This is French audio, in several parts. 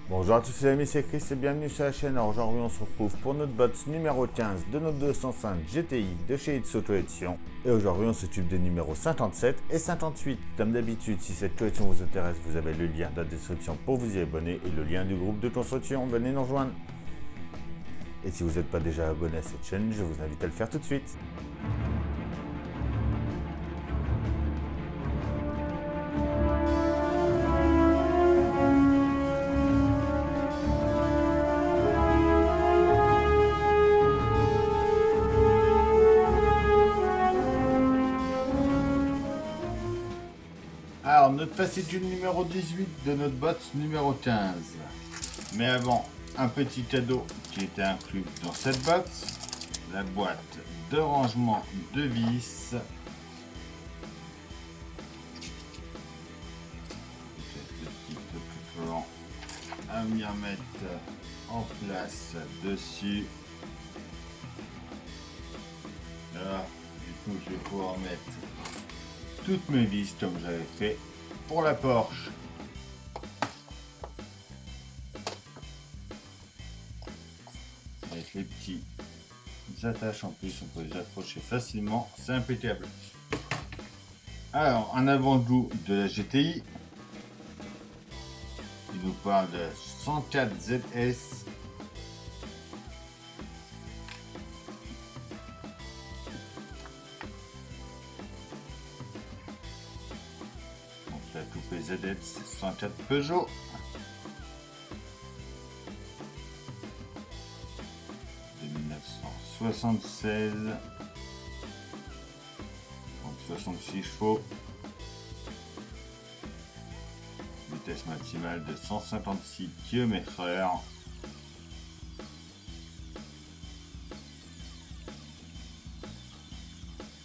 Bonjour à tous les amis, c'est Chris et bienvenue sur la chaîne. Alors aujourd'hui on se retrouve pour notre box numéro 15 de notre 205 GTI de chez It's Auto Edition. Et aujourd'hui on s'occupe des numéros 57 et 58. Comme d'habitude, si cette collection vous intéresse, vous avez le lien dans la description pour vous y abonner et le lien du groupe de construction. Venez nous rejoindre. Et si vous n'êtes pas déjà abonné à cette chaîne, je vous invite à le faire tout de suite. Alors, notre fascicule numéro 18 de notre box numéro 15. Mais avant, un petit cadeau qui était inclus dans cette box. La boîte de rangement de vis. Le petit plan à venir mettre en place dessus. Là, du coup, je vais pouvoir mettre toutes mes vis comme j'avais fait pour la Porsche. Avec les petits attaches en plus, on peut les accrocher facilement, c'est impeccable. Alors, un avant-goût de la GTI. Il nous parle de 104 ZS. Donc la coupée ZS 104 Peugeot. De 1976. Donc 66 chevaux. Vitesse maximale de 156 km/h.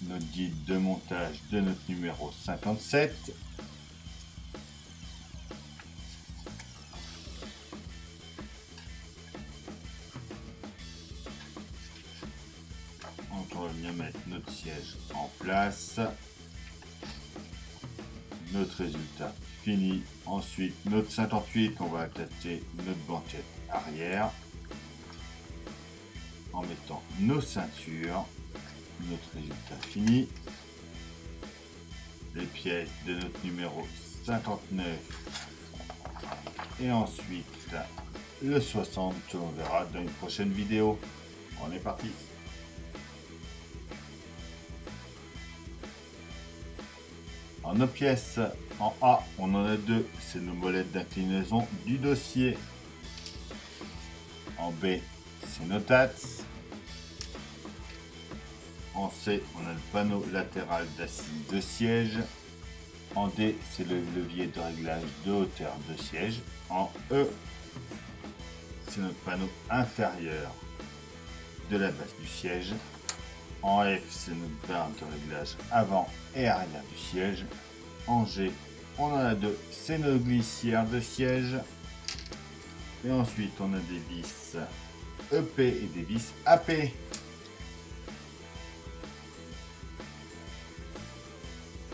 Notre guide de montage de notre numéro 57. On va bien mettre notre siège en place. Notre résultat fini. Ensuite, notre 58, on va attacher notre banquette arrière en mettant nos ceintures. Notre résultat fini. Les pièces de notre numéro 59 et ensuite le 60 que l'on verra dans une prochaine vidéo. On est parti. En nos pièces, en A, on en a deux, c'est nos molettes d'inclinaison du dossier. En B, c'est nos tasses. En C, on a le panneau latéral d'assise de siège. En D, c'est le levier de réglage de hauteur de siège. En E, c'est notre panneau inférieur de la base du siège. En F, c'est notre barre de réglage avant et arrière du siège. En G, on en a deux, c'est nos glissières de siège. Et ensuite, on a des vis EP et des vis AP.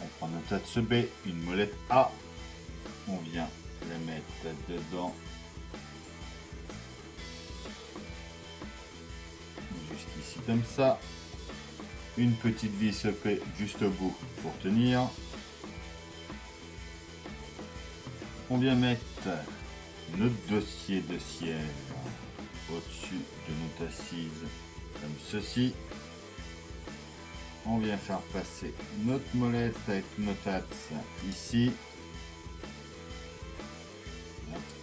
On prend notre axe B, une molette A. On vient la mettre dedans. Juste ici comme ça. Une petite vis EP juste au bout pour tenir. On vient mettre notre dossier de siège au-dessus de notre assise comme ceci. On vient faire passer notre molette avec notre axe ici.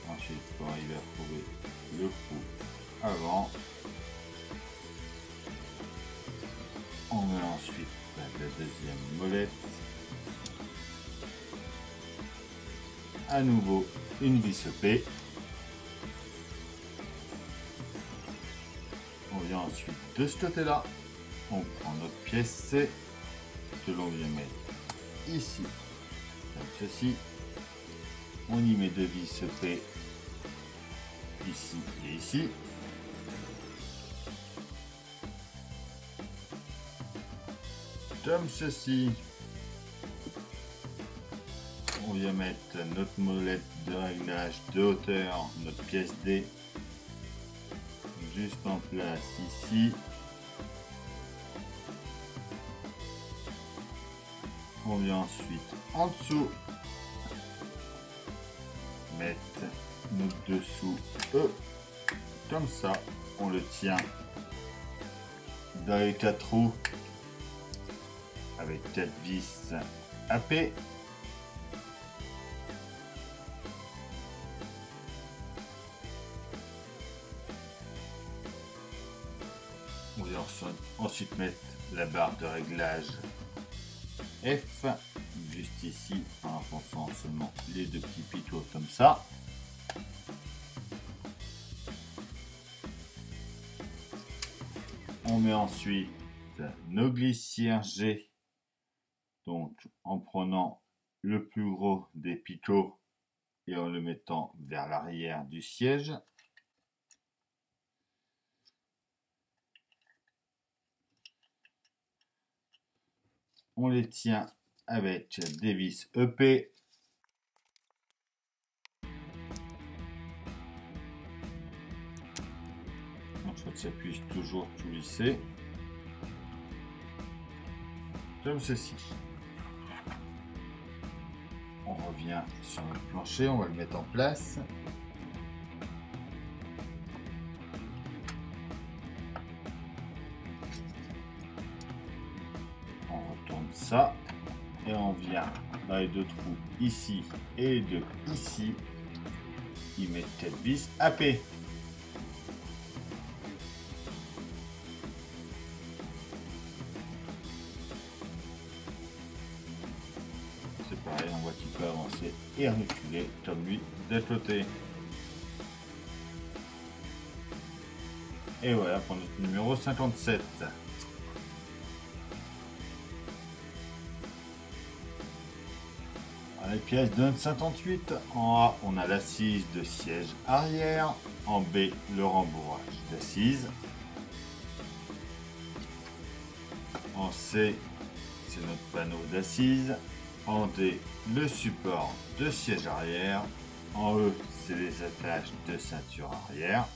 Ensuite, pour arriver à trouver le coup avant. On met ensuite la deuxième molette. À nouveau une vis EP. On vient ensuite de ce côté là. On prend notre pièce C que l'on vient mettre ici comme ceci. On y met deux vis EP ici et ici. Comme ceci. on vient mettre notre molette de réglage de hauteur, notre pièce D, juste en place ici. On vient ensuite en dessous mettre notre dessous E, comme ça, on le tient dans les 4 roues avec 4 vis AP. On vient ensuite mettre la barre de réglage F juste ici en enfonçant seulement les 2 petits picots comme ça. On met ensuite nos glissières G, donc en prenant le plus gros des picots et en le mettant vers l'arrière du siège. On les tient avec des vis EP. Donc ça puisse toujours tout lisser. Comme ceci. On revient sur notre plancher, on va le mettre en place. On retourne ça et on vient dans les 2 trous ici et les 2 ici. Y mettre 4 vis AP. C'est pareil, on voit qu'il peut avancer et reculer comme lui de côté. Et voilà pour notre numéro 57. Les pièces de notre 58, en A on a l'assise de siège arrière, en B le rembourrage d'assise, en C c'est notre panneau d'assise, en D le support de siège arrière, en E c'est les attaches de ceinture arrière,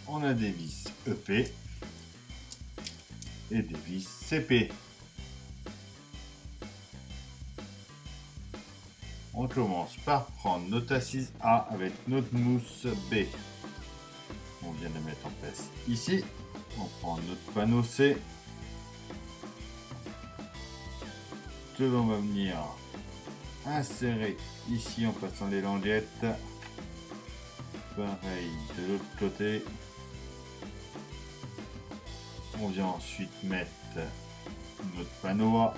on a des vis EP et des vis CP. On commence par prendre notre assise A avec notre mousse B. On vient de mettre en place ici. On prend notre panneau C. Que l'on va venir insérer ici en passant les languettes. Pareil de l'autre côté. On vient ensuite mettre notre panneau A.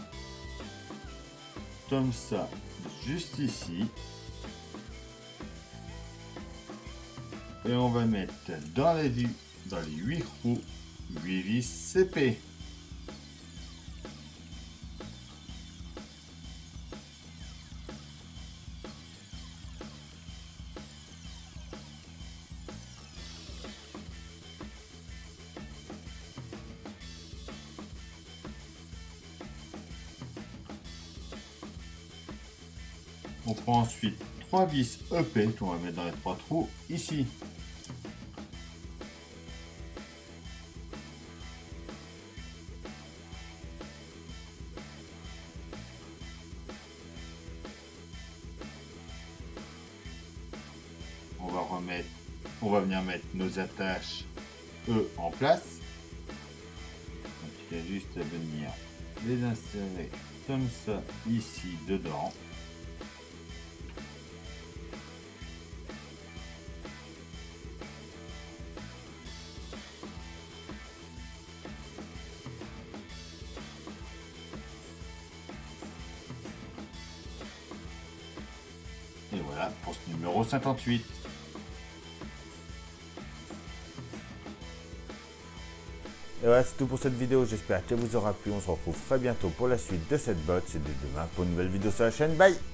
Comme ça. Juste ici, et on va mettre dans les 8 roues 8 vis CP. On prend ensuite 3 vis EP qu'on va mettre dans les 3 trous ici. On va venir mettre nos attaches E en place. Donc il y a juste à venir les insérer comme ça ici dedans. Et voilà pour ce numéro 58. Et voilà, c'est tout pour cette vidéo. J'espère qu'elle vous aura plu. On se retrouve très bientôt pour la suite de cette botte. C'est dès demain pour une nouvelle vidéo sur la chaîne. Bye!